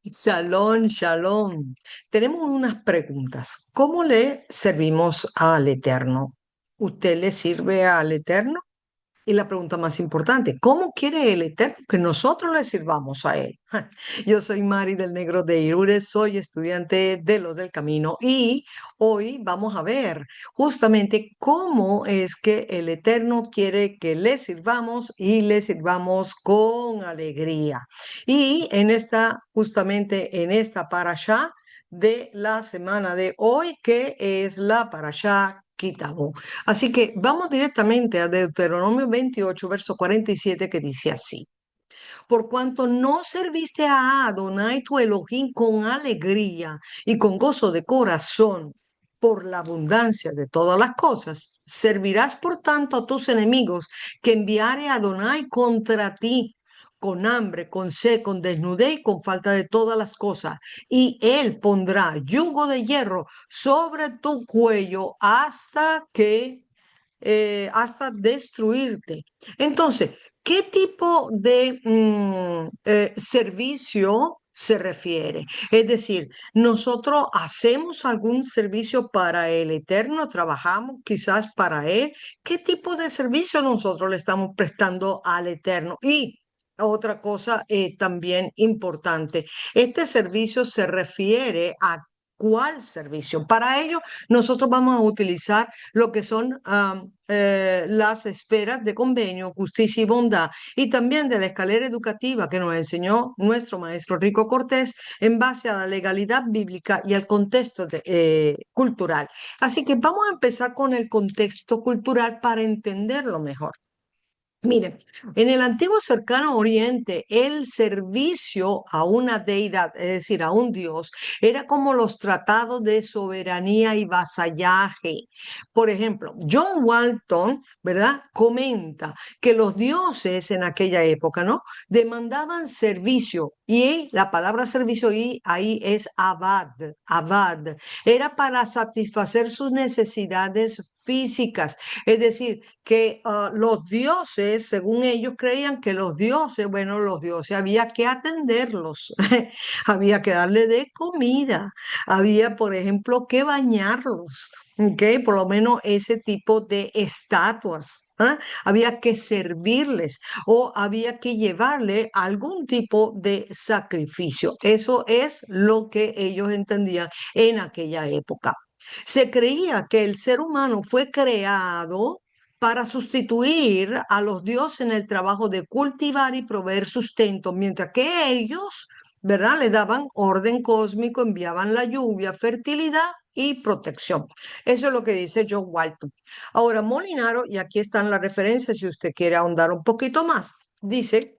Shalom, shalom. Tenemos unas preguntas. ¿Cómo le servimos al Eterno? ¿Usted le sirve al Eterno? Y la pregunta más importante, ¿cómo quiere el Eterno que nosotros le sirvamos a Él? Yo soy Mari del Negro de Irure, soy estudiante de los del Camino y hoy vamos a ver justamente cómo es que el Eterno quiere que le sirvamos y le sirvamos con alegría. Y justamente en esta parashá de la semana de hoy, que es la parashá Kitabo. Así que vamos directamente a Deuteronomio 28, verso 47, que dice así: Por cuanto no serviste a Adonai tu Elohim con alegría y con gozo de corazón, por la abundancia de todas las cosas, servirás por tanto a tus enemigos que enviare Adonai contra ti, con hambre, con sed, con desnudez y con falta de todas las cosas. Y él pondrá yugo de hierro sobre tu cuello hasta destruirte. Entonces, ¿qué tipo de servicio se refiere? Es decir, nosotros hacemos algún servicio para el Eterno, trabajamos quizás para Él. ¿Qué tipo de servicio nosotros le estamos prestando al Eterno? Y otra cosa también importante, este servicio se refiere a ¿cuál servicio? Para ello, nosotros vamos a utilizar lo que son las esferas de convenio, justicia y bondad, y también de la escalera educativa que nos enseñó nuestro maestro Rico Cortés en base a la legalidad bíblica y al contexto cultural. Así que vamos a empezar con el contexto cultural para entenderlo mejor. Miren, en el antiguo cercano oriente, el servicio a una deidad, es decir, a un dios, era como los tratados de soberanía y vasallaje. Por ejemplo, John Walton, ¿verdad? Comenta que los dioses en aquella época, ¿no? Demandaban servicio y la palabra servicio y ahí es abad, abad. Era para satisfacer sus necesidades físicas, es decir, que los dioses, según ellos creían que los dioses, bueno, los dioses había que atenderlos, había que darle de comida, había, por ejemplo, que bañarlos. ¿Ok? Por lo menos ese tipo de estatuas. ¿Ah? Había que servirles o había que llevarle algún tipo de sacrificio. Eso es lo que ellos entendían en aquella época. Se creía que el ser humano fue creado para sustituir a los dioses en el trabajo de cultivar y proveer sustento, mientras que ellos, ¿verdad? Le daban orden cósmico, enviaban la lluvia, fertilidad y protección. Eso es lo que dice John Walton. Ahora, Molinaro, y aquí están las referencias si usted quiere ahondar un poquito más, dice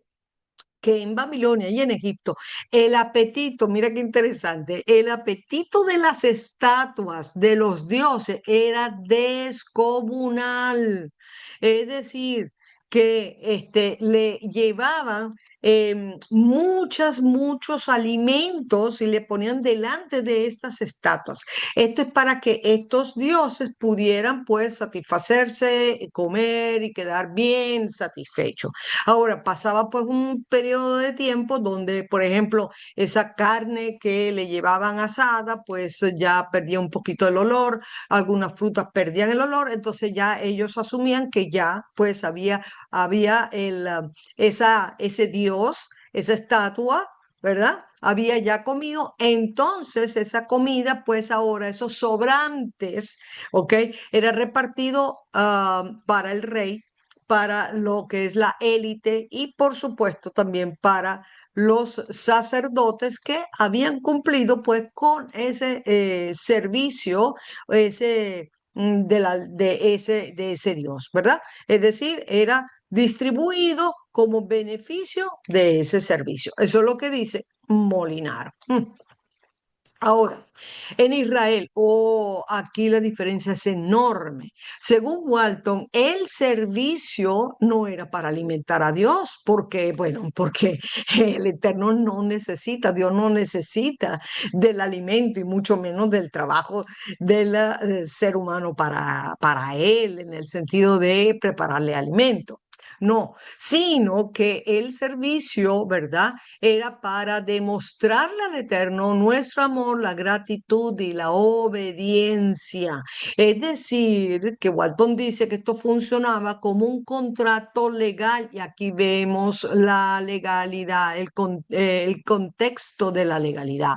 que en Babilonia y en Egipto el apetito, mira qué interesante, el apetito de las estatuas de los dioses era descomunal. Es decir, que le llevaban muchos alimentos y le ponían delante de estas estatuas. Esto es para que estos dioses pudieran pues satisfacerse, comer y quedar bien satisfechos. Ahora, pasaba pues un periodo de tiempo donde, por ejemplo, esa carne que le llevaban asada, pues ya perdía un poquito el olor, algunas frutas perdían el olor, entonces ya ellos asumían que ya pues había ese dios, esa estatua, ¿verdad? Había ya comido, entonces esa comida, pues ahora esos sobrantes, ¿ok? Era repartido para el rey, para lo que es la élite y por supuesto también para los sacerdotes que habían cumplido pues con ese servicio de ese Dios, ¿verdad? Es decir, era distribuido como beneficio de ese servicio. Eso es lo que dice Molinar. Ahora, en Israel, aquí la diferencia es enorme. Según Walton, el servicio no era para alimentar a Dios, porque, bueno, porque el Eterno no necesita, Dios no necesita del alimento y mucho menos del trabajo del ser humano para él, en el sentido de prepararle alimento. no, sino que el servicio, ¿verdad? Era para demostrarle al Eterno nuestro amor, la gratitud y la obediencia. Es decir, que Walton dice que esto funcionaba como un contrato legal y aquí vemos la legalidad, el contexto de la legalidad.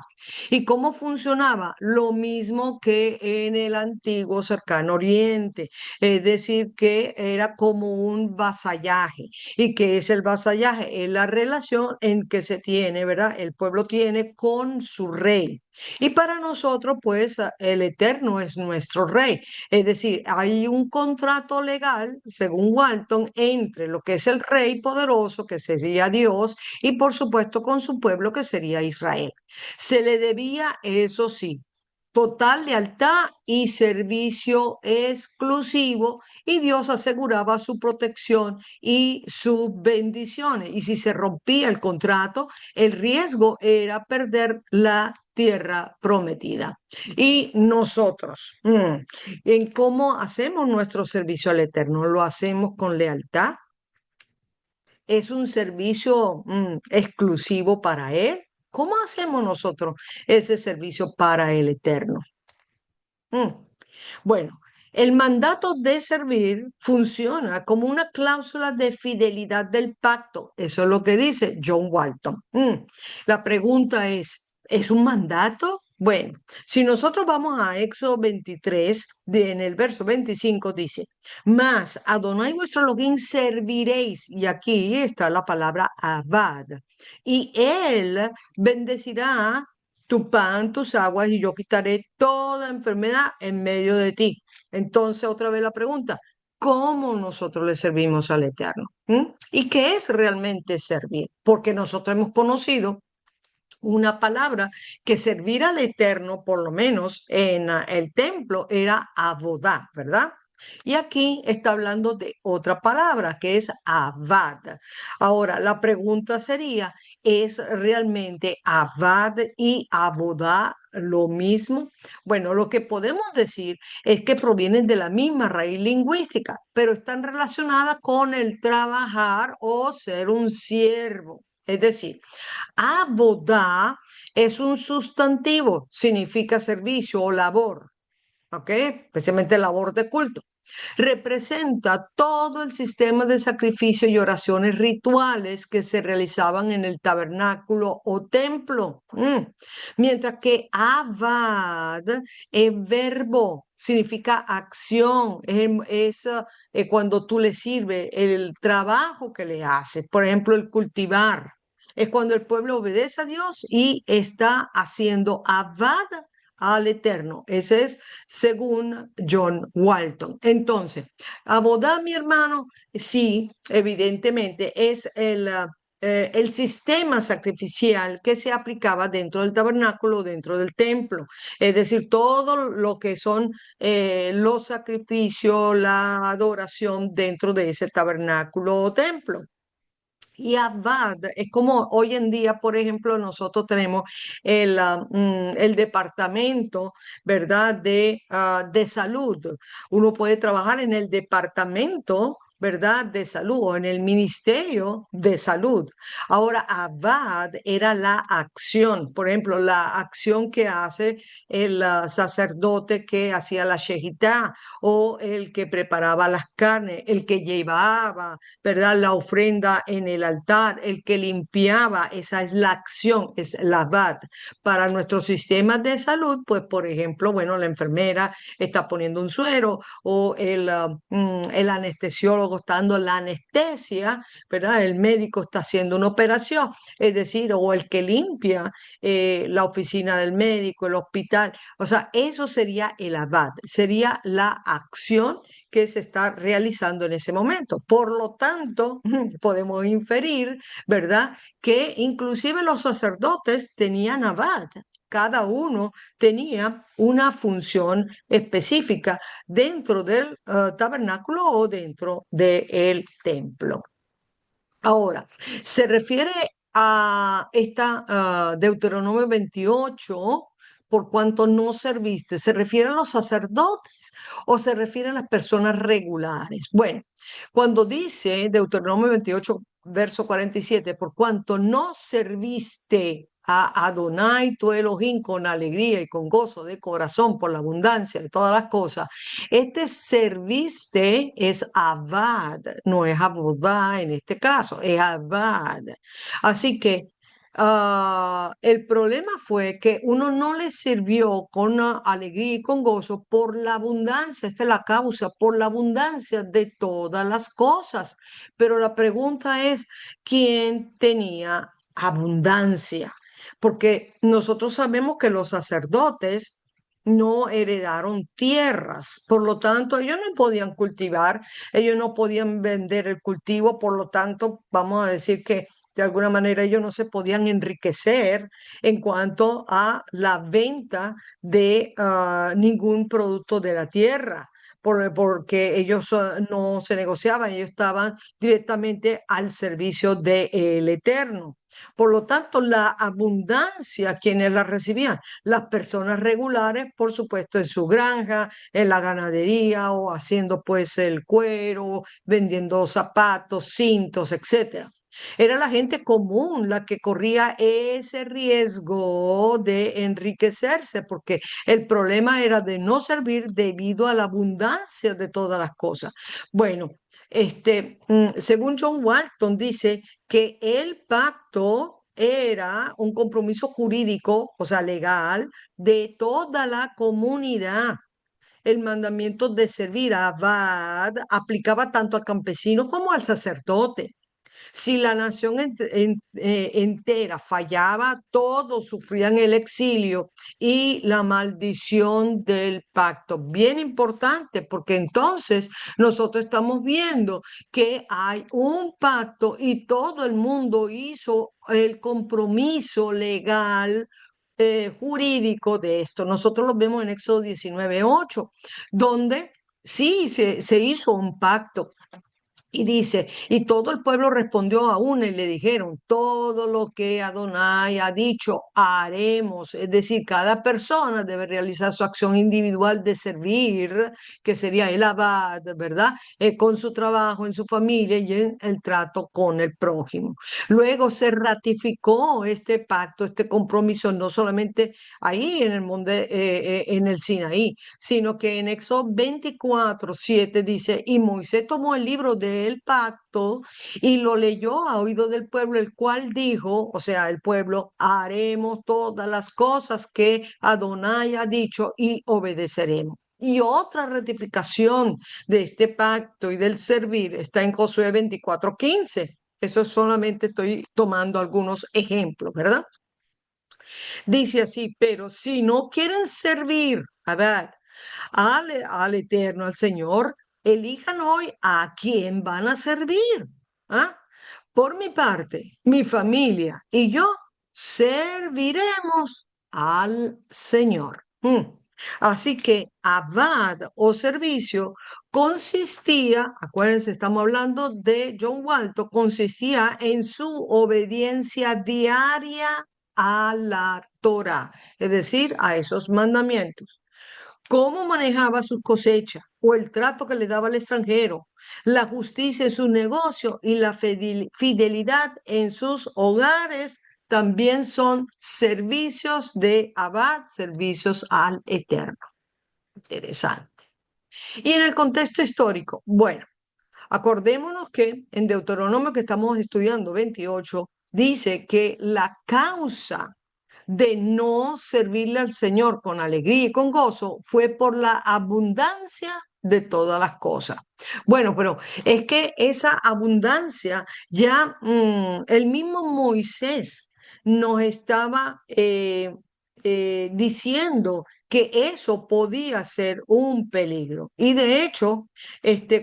¿Y cómo funcionaba? Lo mismo que en el antiguo cercano oriente, es decir, que era como un vasallaje. ¿Y qué es el vasallaje? Es la relación en que se tiene, ¿verdad? El pueblo tiene con su rey. Y para nosotros, pues, el Eterno es nuestro rey. Es decir, hay un contrato legal, según Walton, entre lo que es el rey poderoso, que sería Dios, y por supuesto con su pueblo, que sería Israel. Se le debía, eso sí, total lealtad y servicio exclusivo, y Dios aseguraba su protección y sus bendiciones. Y si se rompía el contrato, el riesgo era perder la tierra prometida. Y nosotros, ¿en cómo hacemos nuestro servicio al Eterno? ¿Lo hacemos con lealtad? ¿Es un servicio exclusivo para Él? ¿Cómo hacemos nosotros ese servicio para el Eterno? Mm. Bueno, el mandato de servir funciona como una cláusula de fidelidad del pacto. Eso es lo que dice John Walton. La pregunta ¿es un mandato? Bueno, si nosotros vamos a Éxodo 23, en el verso 25 dice, mas Adonai vuestro Elohim serviréis, y aquí está la palabra avad, y él bendecirá tu pan, tus aguas, y yo quitaré toda enfermedad en medio de ti. Entonces, otra vez la pregunta, ¿cómo nosotros le servimos al Eterno? ¿Y qué es realmente servir? Porque nosotros hemos conocido una palabra que servir al Eterno, por lo menos en el templo, era abodá, ¿verdad? Y aquí está hablando de otra palabra que es avad. Ahora, la pregunta sería, ¿es realmente avad y abodá lo mismo? Bueno, lo que podemos decir es que provienen de la misma raíz lingüística, pero están relacionadas con el trabajar o ser un siervo. Es decir, abodá es un sustantivo, significa servicio o labor, ¿ok? Especialmente labor de culto. Representa todo el sistema de sacrificio y oraciones rituales que se realizaban en el tabernáculo o templo. Mientras que avad es verbo, significa acción, cuando tú le sirves el trabajo que le haces, por ejemplo, el cultivar. Es cuando el pueblo obedece a Dios y está haciendo avad al Eterno. Ese es según John Walton. Entonces, abodá, mi hermano, sí, evidentemente es el sistema sacrificial que se aplicaba dentro del tabernáculo, dentro del templo. Es decir, todo lo que son los sacrificios, la adoración dentro de ese tabernáculo o templo. Y Abad es como hoy en día, por ejemplo, nosotros tenemos el departamento, ¿verdad?, de salud. Uno puede trabajar en el departamento, ¿verdad?, de salud o en el ministerio de salud. Ahora, Abad era la acción, por ejemplo, la acción que hace el sacerdote que hacía la shejitá o el que preparaba las carnes, el que llevaba, ¿verdad?, la ofrenda en el altar, el que limpiaba, esa es la acción, es la VAT. Para nuestros sistemas de salud, pues, por ejemplo, bueno, la enfermera está poniendo un suero o el anestesiólogo está dando la anestesia, ¿verdad? El médico está haciendo una operación, es decir, o el que limpia la oficina del médico, el hospital. O sea, eso sería el abad, sería la acción que se está realizando en ese momento. Por lo tanto, podemos inferir, ¿verdad?, que inclusive los sacerdotes tenían abad. Cada uno tenía una función específica dentro del tabernáculo o dentro del templo. Ahora, se refiere a esta Deuteronomio 28, por cuanto no serviste, ¿se refiere a los sacerdotes o se refiere a las personas regulares? Bueno, cuando dice Deuteronomio 28, verso 47, por cuanto no serviste a Adonai tu Elohim con alegría y con gozo de corazón por la abundancia de todas las cosas, este serviste es avad, no es abodá en este caso, es avad. Así que el problema fue que uno no le sirvió con alegría y con gozo por la abundancia, esta es la causa, por la abundancia de todas las cosas. Pero la pregunta es, ¿quién tenía abundancia? Porque nosotros sabemos que los sacerdotes no heredaron tierras, por lo tanto ellos no podían cultivar, ellos no podían vender el cultivo, por lo tanto vamos a decir que de alguna manera ellos no se podían enriquecer en cuanto a la venta de ningún producto de la tierra, porque ellos no se negociaban, ellos estaban directamente al servicio del Eterno. Por lo tanto, la abundancia, quienes la recibían, las personas regulares, por supuesto, en su granja, en la ganadería o haciendo pues el cuero, vendiendo zapatos, cintos, etcétera. Era la gente común la que corría ese riesgo de enriquecerse, porque el problema era de no servir debido a la abundancia de todas las cosas. Bueno, según John Walton, dice que el pacto era un compromiso jurídico, o sea, legal, de toda la comunidad. El mandamiento de servir a Abad aplicaba tanto al campesino como al sacerdote. Si la nación entera fallaba, todos sufrían el exilio y la maldición del pacto. Bien importante, porque entonces nosotros estamos viendo que hay un pacto y todo el mundo hizo el compromiso legal. Jurídico de esto. Nosotros lo vemos en Éxodo 19:8, donde sí se hizo un pacto. Y dice, y todo el pueblo respondió a una y le dijeron, todo lo que Adonai ha dicho, haremos. Es decir, cada persona debe realizar su acción individual de servir, que sería el abad, ¿verdad? Con su trabajo, en su familia y en el trato con el prójimo. Luego se ratificó este pacto, este compromiso, no solamente ahí en el monte, en el Sinaí, sino que en Éxodo 24:7 dice, y Moisés tomó el libro del pacto y lo leyó a oído del pueblo, el cual dijo, o sea, el pueblo, haremos todas las cosas que Adonai ha dicho y obedeceremos. Y otra ratificación de este pacto y del servir está en Josué 24:15. Eso solamente estoy tomando algunos ejemplos, ¿verdad? Dice así, pero si no quieren servir, a ver, al Eterno, al Señor, elijan hoy a quién van a servir. ¿Ah? Por mi parte, mi familia y yo serviremos al Señor. Así que abad o servicio consistía, acuérdense, estamos hablando de John Walton, consistía en su obediencia diaria a la Torah, es decir, a esos mandamientos. Cómo manejaba sus cosechas o el trato que le daba al extranjero, la justicia en su negocio y la fidelidad en sus hogares también son servicios de Abad, servicios al Eterno. Interesante. Y en el contexto histórico, bueno, acordémonos que en Deuteronomio que estamos estudiando, 28, dice que la causa de no servirle al Señor con alegría y con gozo fue por la abundancia de todas las cosas. Bueno, pero es que esa abundancia ya el mismo Moisés nos estaba diciendo que eso podía ser un peligro. Y de hecho,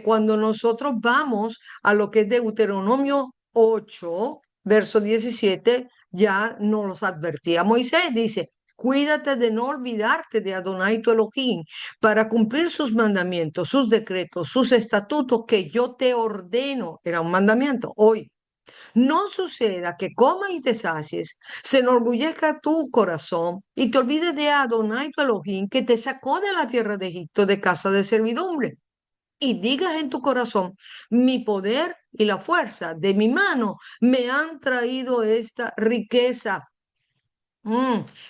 cuando nosotros vamos a lo que es Deuteronomio 8, verso 17, ya nos los advertía Moisés, dice, cuídate de no olvidarte de Adonai tu Elohim para cumplir sus mandamientos, sus decretos, sus estatutos que yo te ordeno, era un mandamiento hoy, No suceda que comas y te sacies, se enorgullezca tu corazón y te olvides de Adonai tu Elohim, que te sacó de la tierra de Egipto, de casa de servidumbre. Y digas en tu corazón, mi poder y la fuerza de mi mano me han traído esta riqueza.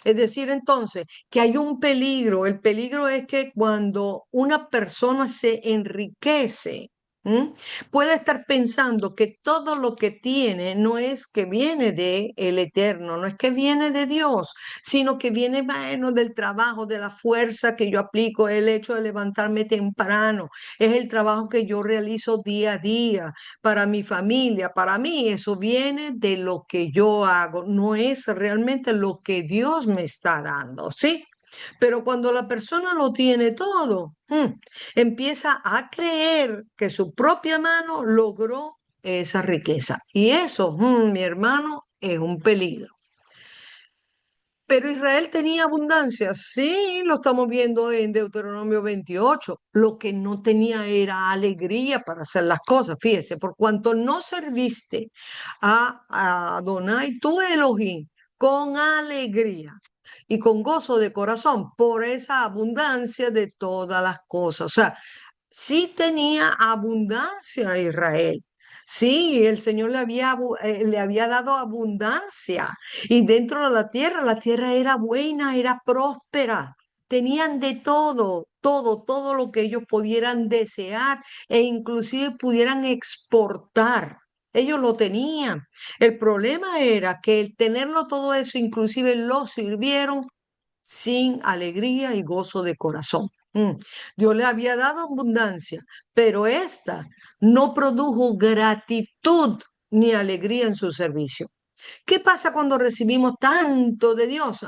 Es decir, entonces, que hay un peligro. El peligro es que cuando una persona se enriquece, ¿m? puede estar pensando que todo lo que tiene no es que viene de el Eterno, no es que viene de Dios, sino que viene, bueno, del trabajo, de la fuerza que yo aplico, el hecho de levantarme temprano, es el trabajo que yo realizo día a día para mi familia, para mí, eso viene de lo que yo hago, no es realmente lo que Dios me está dando, ¿sí? Pero cuando la persona lo tiene todo, empieza a creer que su propia mano logró esa riqueza. Y eso, mi hermano, es un peligro. Pero Israel tenía abundancia, sí, lo estamos viendo en Deuteronomio 28. Lo que no tenía era alegría para hacer las cosas. Fíjese, por cuanto no serviste a Adonai, tu Elohim, con alegría y con gozo de corazón, por esa abundancia de todas las cosas. O sea, sí tenía abundancia a Israel. Sí, el Señor le había dado abundancia. Y dentro de la tierra era buena, era próspera. Tenían de todo, todo, todo lo que ellos pudieran desear e inclusive pudieran exportar. Ellos lo tenían. El problema era que el tenerlo todo eso, inclusive lo sirvieron sin alegría y gozo de corazón. Dios le había dado abundancia, pero esta no produjo gratitud ni alegría en su servicio. ¿Qué pasa cuando recibimos tanto de Dios?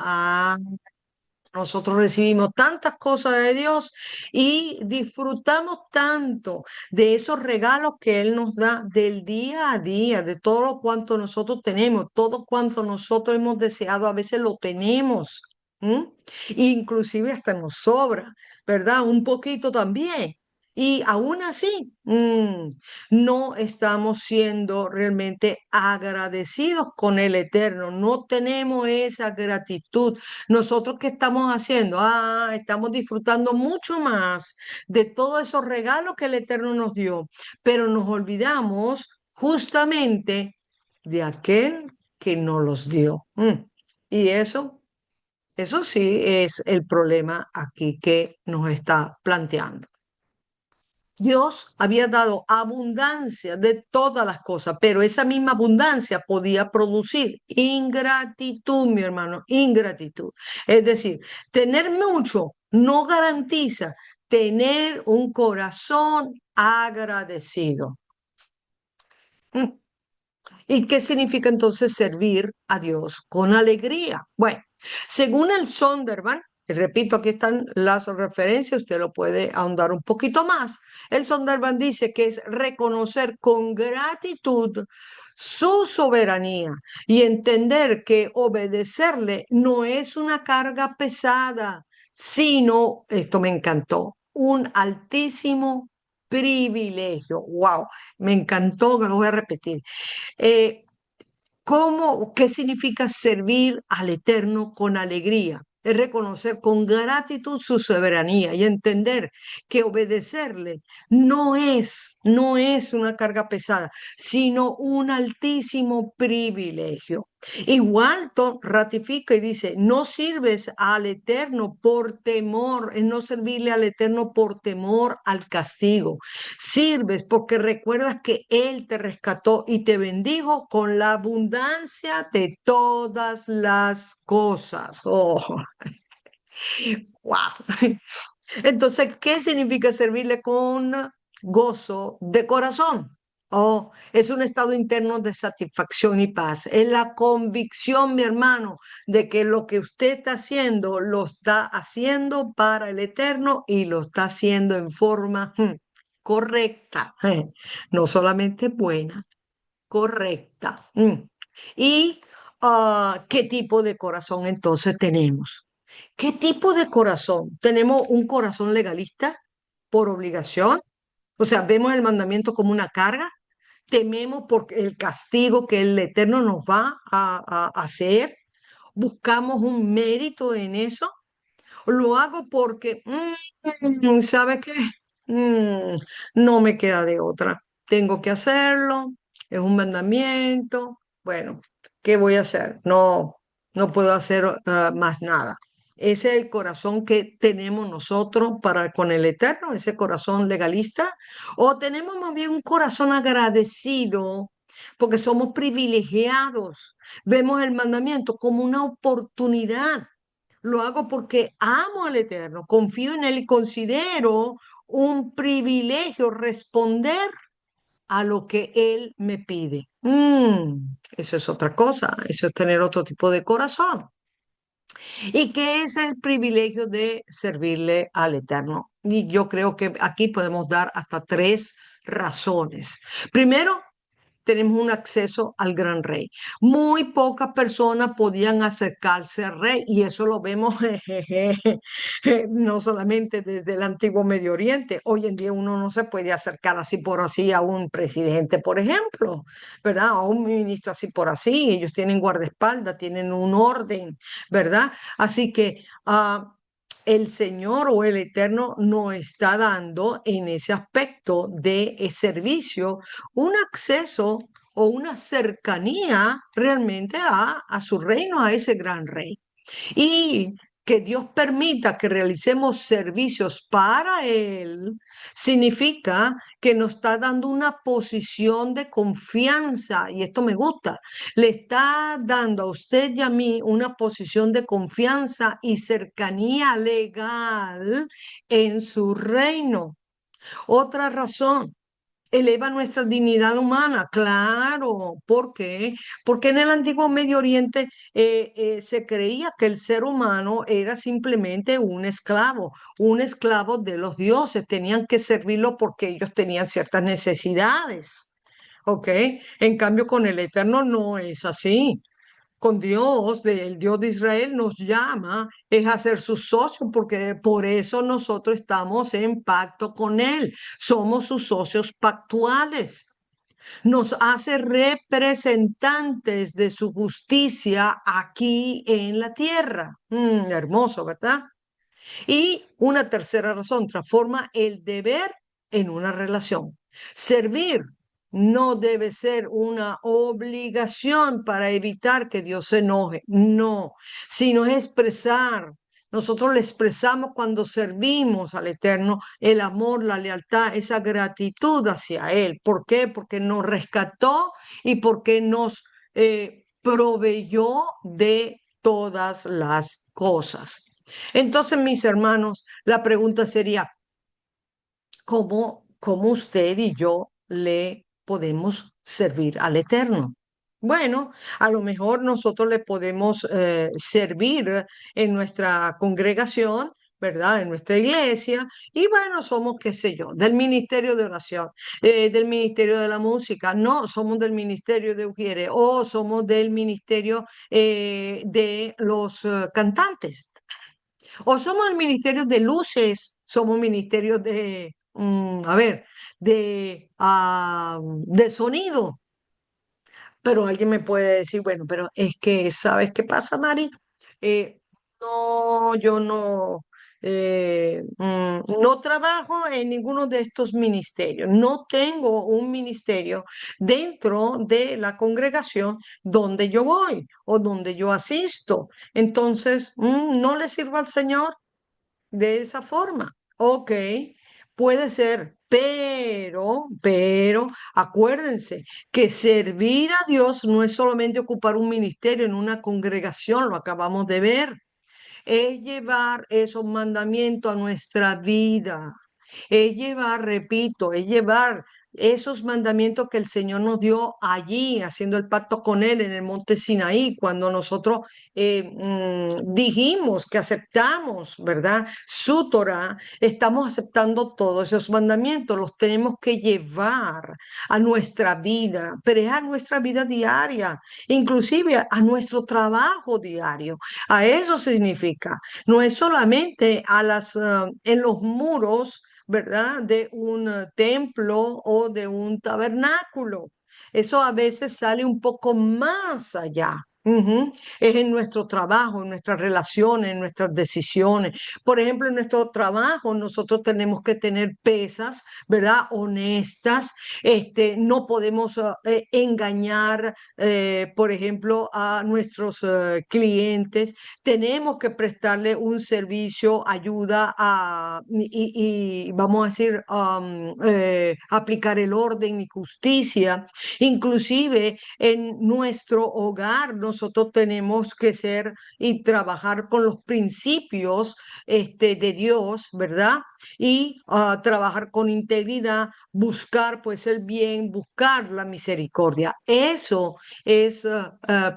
Nosotros recibimos tantas cosas de Dios y disfrutamos tanto de esos regalos que Él nos da del día a día, de todo lo cuanto nosotros tenemos, todo cuanto nosotros hemos deseado, a veces lo tenemos. ¿m? Inclusive hasta nos sobra, ¿verdad? Un poquito también. Y aún así, no estamos siendo realmente agradecidos con el Eterno, no tenemos esa gratitud. ¿Nosotros qué estamos haciendo? Estamos disfrutando mucho más de todos esos regalos que el Eterno nos dio, pero nos olvidamos justamente de aquel que nos los dio. Y eso sí es el problema aquí que nos está planteando. Dios había dado abundancia de todas las cosas, pero esa misma abundancia podía producir ingratitud, mi hermano, ingratitud. Es decir, tener mucho no garantiza tener un corazón agradecido. Mm. ¿Y qué significa entonces servir a Dios con alegría? Bueno, según el Sonderban, y repito, aquí están las referencias, usted lo puede ahondar un poquito más. El Sonderban dice que es reconocer con gratitud su soberanía y entender que obedecerle no es una carga pesada, sino, esto me encantó, un altísimo privilegio. ¡Wow! Me encantó, que lo voy a repetir. Eh, qué significa servir al Eterno con alegría? Es reconocer con gratitud su soberanía y entender que obedecerle no es una carga pesada, sino un altísimo privilegio. Y Walton ratifica y dice, no sirves al Eterno por temor, es no servirle al Eterno por temor al castigo. Sirves porque recuerdas que Él te rescató y te bendijo con la abundancia de todas las cosas. Oh, wow. Entonces, ¿qué significa servirle con gozo de corazón? Oh, es un estado interno de satisfacción y paz. Es la convicción, mi hermano, de que lo que usted está haciendo, lo está haciendo para el eterno y lo está haciendo en forma correcta. No solamente buena, correcta. ¿Y qué tipo de corazón entonces tenemos? ¿Qué tipo de corazón? ¿Tenemos un corazón legalista por obligación? O sea, vemos el mandamiento como una carga. tememos por el castigo que el Eterno nos va a hacer, buscamos un mérito en eso. Lo hago porque, ¿sabe qué? Mm, no me queda de otra. Tengo que hacerlo, es un mandamiento. Bueno, ¿qué voy a hacer? No, no puedo hacer más nada. Ese es el corazón que tenemos nosotros para con el Eterno, ese corazón legalista, o tenemos más bien un corazón agradecido porque somos privilegiados. Vemos el mandamiento como una oportunidad. Lo hago porque amo al Eterno, confío en Él y considero un privilegio responder a lo que Él me pide. Eso es otra cosa, eso es tener otro tipo de corazón. ¿Y qué es el privilegio de servirle al Eterno? Y yo creo que aquí podemos dar hasta tres razones. Primero, tenemos un acceso al gran rey. Muy pocas personas podían acercarse al rey y eso lo vemos no solamente desde el antiguo Medio Oriente. Hoy en día uno no se puede acercar así por así a un presidente, por ejemplo, ¿verdad? A un ministro así por así. Ellos tienen guardaespaldas, tienen un orden, ¿verdad? Así que el Señor o el Eterno nos está dando en ese aspecto de servicio un acceso o una cercanía realmente a su reino, a ese gran rey. Y que Dios permita que realicemos servicios para Él, significa que nos está dando una posición de confianza, y esto me gusta, le está dando a usted y a mí una posición de confianza y cercanía legal en su reino. Otra razón, eleva nuestra dignidad humana, claro. ¿Por qué? Porque en el antiguo Medio Oriente se creía que el ser humano era simplemente un esclavo de los dioses. Tenían que servirlo porque ellos tenían ciertas necesidades. ¿Ok? En cambio, con el Eterno no es así. Con Dios, el Dios de Israel nos llama es a ser sus socios, porque por eso nosotros estamos en pacto con Él. Somos sus socios pactuales. Nos hace representantes de su justicia aquí en la tierra. Hermoso, ¿verdad? Y una tercera razón, transforma el deber en una relación. Servir no debe ser una obligación para evitar que Dios se enoje, no, sino expresar. Nosotros le expresamos cuando servimos al Eterno el amor, la lealtad, esa gratitud hacia Él. ¿Por qué? Porque nos rescató y porque nos proveyó de todas las cosas. Entonces, mis hermanos, la pregunta sería, ¿cómo usted y yo le podemos servir al Eterno? Bueno, a lo mejor nosotros le podemos servir en nuestra congregación, ¿verdad? En nuestra iglesia. Y bueno, somos, qué sé yo, del ministerio de oración, del ministerio de la música. No, somos del ministerio de Ujieres o somos del ministerio de los cantantes. O somos el ministerio de luces, somos ministerio de, a ver, de sonido. Pero alguien me puede decir, bueno, pero es que, ¿sabes qué pasa, Mari? Eh, no, yo no, no trabajo en ninguno de estos ministerios. No tengo un ministerio dentro de la congregación donde yo voy o donde yo asisto. Entonces, no le sirvo al Señor de esa forma. Ok, puede ser, pero acuérdense que servir a Dios no es solamente ocupar un ministerio en una congregación, lo acabamos de ver, es llevar esos mandamientos a nuestra vida, es llevar, repito, es llevar esos mandamientos que el Señor nos dio allí, haciendo el pacto con Él en el monte Sinaí, cuando nosotros dijimos que aceptamos, ¿verdad? Su Torah, estamos aceptando todos esos mandamientos, los tenemos que llevar a nuestra vida, pero es a nuestra vida diaria, inclusive a nuestro trabajo diario. A eso significa, no es solamente en los muros ¿verdad? De un templo o de un tabernáculo. Eso a veces sale un poco más allá. Ujú. Es en nuestro trabajo, en nuestras relaciones, en nuestras decisiones. Por ejemplo, en nuestro trabajo nosotros tenemos que tener pesas, ¿verdad? Honestas. No podemos engañar, por ejemplo, a nuestros clientes. Tenemos que prestarle un servicio, ayuda y vamos a decir, aplicar el orden y justicia. Inclusive en nuestro hogar nosotros tenemos que ser y trabajar con los principios de Dios, ¿verdad? Y trabajar con integridad, buscar pues el bien, buscar la misericordia. Eso es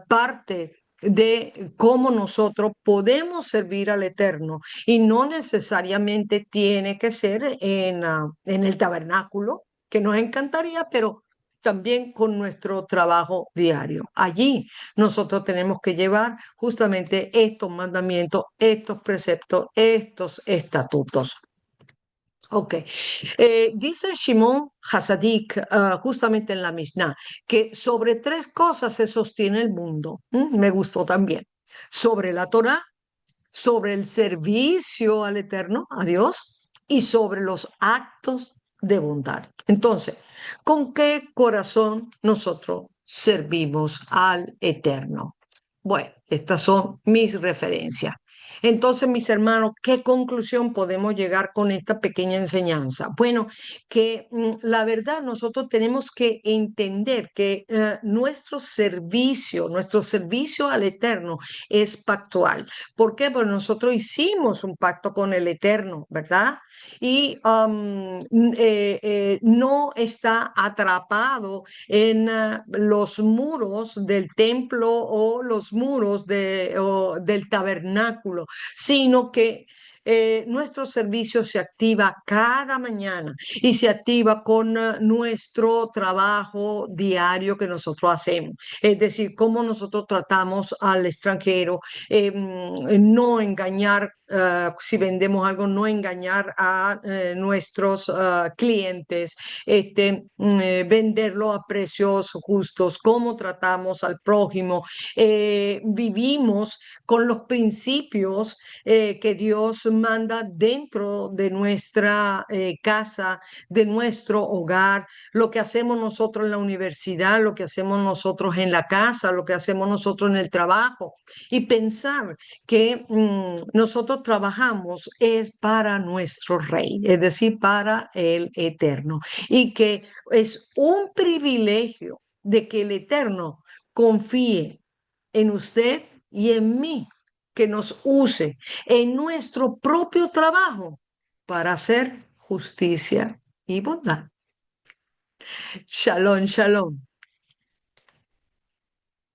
parte de cómo nosotros podemos servir al Eterno y no necesariamente tiene que ser en el tabernáculo, que nos encantaría, pero también con nuestro trabajo diario. Allí nosotros tenemos que llevar justamente estos mandamientos, estos preceptos, estos estatutos. Ok. Dice Shimon Hasadik, justamente en la Mishnah, que sobre tres cosas se sostiene el mundo. Me gustó también. Sobre la Torá, sobre el servicio al Eterno, a Dios, y sobre los actos de bondad. Entonces, ¿con qué corazón nosotros servimos al Eterno? Bueno, estas son mis referencias. Entonces, mis hermanos, ¿qué conclusión podemos llegar con esta pequeña enseñanza? Bueno, que la verdad nosotros tenemos que entender que nuestro servicio al Eterno es pactual. ¿Por qué? Porque nosotros hicimos un pacto con el Eterno, ¿verdad? Y no está atrapado en los muros del templo o los muros del tabernáculo, sino que nuestro servicio se activa cada mañana y se activa con nuestro trabajo diario que nosotros hacemos. Es decir, cómo nosotros tratamos al extranjero, no engañar, si vendemos algo, no engañar a nuestros clientes, venderlo a precios justos, cómo tratamos al prójimo. Vivimos con los principios que Dios manda dentro de nuestra casa, de nuestro hogar, lo que hacemos nosotros en la universidad, lo que hacemos nosotros en la casa, lo que hacemos nosotros en el trabajo, y pensar que nosotros trabajamos es para nuestro Rey, es decir, para el Eterno, y que es un privilegio de que el Eterno confíe en usted y en mí, que nos use en nuestro propio trabajo para hacer justicia y bondad. Shalom, shalom.